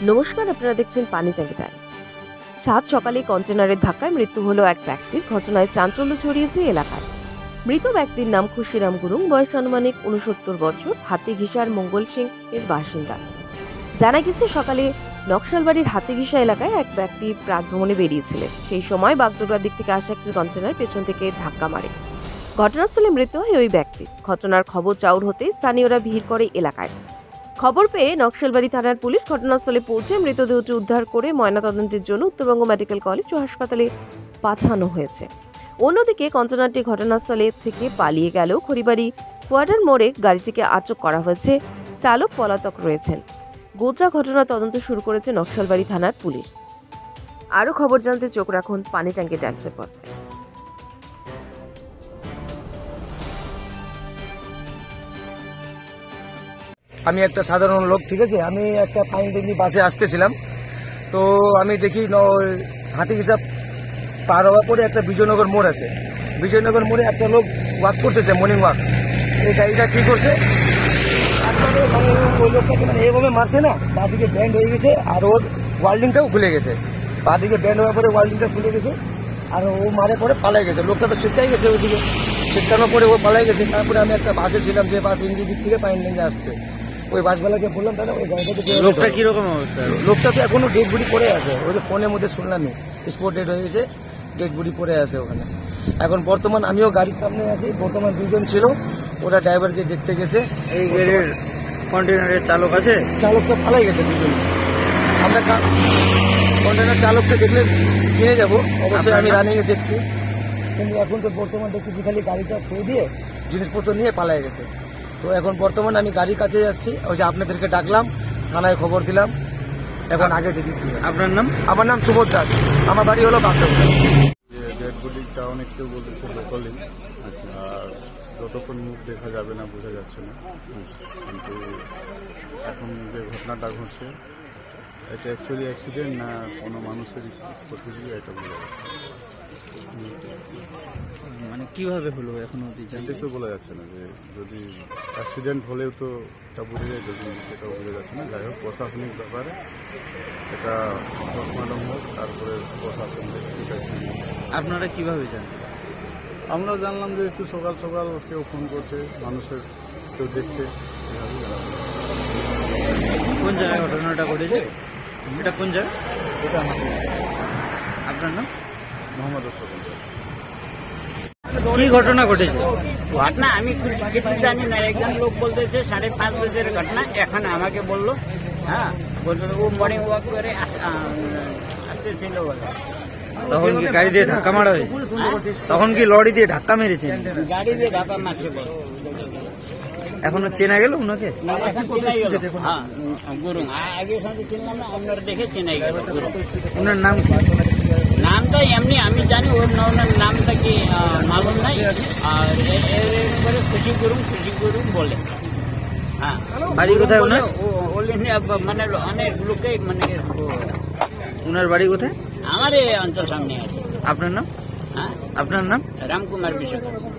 নমস্কার, আপনারা দেখছেন পানি ট্যাঙ্কি টাইমস। সাত সকালে কন্টেনারের ধাক্কায় মৃত্যু হলো এক ব্যক্তির। ঘটনায় চাঞ্চল্য ছড়িয়েছে এলাকায়। মৃত ব্যক্তির নাম খুশিরাম গুরুং, বয়স আনুমানিক 69 বছর, হাতিঘিসার মঙ্গল সিং এর বাসিন্দা। জানা গেছে, সকালে নকশালবাড়ির হাতিঘিসা এলাকায় এক ব্যক্তি প্রাতভ্রমণে বেরিয়েছিলেন। সেই সময় বাগডোগরার দিক থেকে আসা একটি কন্টেনার পেছন থেকে ধাক্কা মারে। ঘটনাস্থলে মৃত হয় ওই ব্যক্তি। ঘটনার খবর চাউর হতে স্থানীয়রা ভিড় করে এলাকায়। খবর পেয়ে নকশালবাড়ি থানার পুলিশ ঘটনাস্থলে পৌঁছে মৃতদেহটি উদ্ধার করে ময়নাতদন্তের জন্য উত্তরবঙ্গ মেডিকেল কলেজ ও হাসপাতালে পাঠানো হয়েছে। অন্যদিকে কন্টেনারটি ঘটনাস্থলে থেকে পালিয়ে গেলেও খড়িবাড়ি কোয়ার্টার মোড়ে গাড়িটিকে আটক করা হয়েছে। চালক পলাতক রয়েছেন। গোটা ঘটনা তদন্ত শুরু করেছে নকশালবাড়ি থানার পুলিশ। আরও খবর জানতে চোখ রাখুন পানি ট্যাঙ্কি টাইমসের পর্দায়। আমি একটা সাধারণ লোক, ঠিক আছে। আমি একটা পানি ট্যাঙ্কি বাসে আসতেছিলাম, তো আমি দেখি হাতিঘিসা পার হওয়ার পরে একটা বিজয়নগর মোড় আছে। বিজয়নগর মোড়ে একটা লোক ওয়াক করতেছে, মর্নিং ওয়াক। এই গাড়িটা কি করছে, ওই লোকটাকে মানে এইভাবে মারছে না, বাদিকে ব্যান্ড হয়ে গেছে আর ওর ওয়ার্ল্ডিংটাও খুলে গেছে। বাদিকে ব্যান্ড হওয়ার পরে ওয়ার্ল্ডিংটা খুলে গেছে আর ও মারে পরে পালাই গেছে। লোকটা তো ছিটকাই গেছে, ওইদিকে ছিটকানোর পরে ও পালাই গেছে। তারপরে আমি একটা বাসে ছিলাম, যে বাস ইঞ্জিন দিক থেকে পানি ট্যাঙ্কি আসছে। ওই বাসগুলোকে বললাম, তাহলে ওই গাড়িটাকে লোকটা কিরকম অবস্থা? লোকটা তো এখনো ডেড বডি পড়ে আছে। ওই যে ফোনের মধ্যে শুনলামই স্পট ডেড হয়ে গেছে, ডেড বডি পড়ে আছে ওখানে। এখন বর্তমান আমিও গাড়ির সামনে আছি। বর্তমান দুজন ছিল, ওরা ড্রাইভারকে দেখতে গেছে। এই গাড়ির কন্টেনারের চালক আছে? চালকটা পালাই গেছে দুজন। আমরা কন্টেনার চালককে দেখলে চিনে যাবো, অবশ্যই আমি রানিং এ দেখছি। কিন্তু এখন তো বর্তমান দেখছি খালি গাড়িটা থুয়ে দিয়ে জিনিসপত্র নিয়ে পালাই গেছে। তো এখন বর্তমান আমি গাড়ির কাছে যাচ্ছি, ওই যে আপনাদেরকে ডাকলাম, থানায় খবর দিলাম। এখন আগে দেখি। আপনার নাম? আমার নাম সুবোধ দাস, আমার বাড়ি হলো বাগডোগরা। ডেড বডিটা অনেক কেউ বলেছে লোকালি, আর যতক্ষণ মুখ দেখা যাবে না, বোঝা যাচ্ছে না। কিন্তু এখন যে ঘটনাটা ঘটছে, এটা অ্যাকচুয়ালি অ্যাক্সিডেন্ট না কোনো মানুষের ক্ষতি, এটা বোঝা যাচ্ছে। মানে কিভাবে হলো এখনো জানতে তো বলা যাচ্ছে না, যে যদি অ্যাক্সিডেন্ট হলেও তো এটা বোঝা যায়, যদি সেটাও বোঝা যাচ্ছে না। যাই হোক, প্রশাসনিক ব্যাপারে এটা পোস্টমর্টম হোক, তারপরে প্রশাসন। আপনারা কিভাবে জানেন? আমরা জানলাম যে একটু সকাল সকাল কেউ ফোন করছে, মানুষের কেউ দেখছে, এভাবেই জানলাম। কোন জায়গায় ঘটনাটা ঘটেছে? এটা কোন জায়গা? এটা আমাদের আপনার নাম? মোহাম্মদ আশরাফ। কি ঘটনা ঘটেছে? ঘটনা আমি কিছু জানি না। একজন লোক বলতেছে 5:30 বাজের ঘটনা। এখন আমাকে বললো, হ্যাঁ বলতো ও মর্নিং ওয়াক করে আসতেছিল বলে। তখন কি গাড়ি দিয়ে ধাক্কা মারা হয়েছে? তখন কি লরি দিয়ে ধাক্কা মেরেছে? গাড়ি দিয়ে ধাক্কা মারছে বলে। এখনো চেনা গেল ওনাকে? হ্যাঁ, গুরুং। আগে সঙ্গে চিনলাম না, আপনারা দেখে চেনাই গেল গুরুং। ওনার নাম কি? নামটা এমনি আমি জানি, ওর নামটা কি মালুম নাই। আর এর খুশি গুরুং বলে। হ্যাঁ, বাড়ি কোথায় ওনার? মানে অনেক লোকে মানে ওনার বাড়ি কোথায়? আমার এই অঞ্চল সামনে আছে। আপনার নাম? হ্যাঁ, আপনার নাম? রামকুমার বিশ্বকর্মা।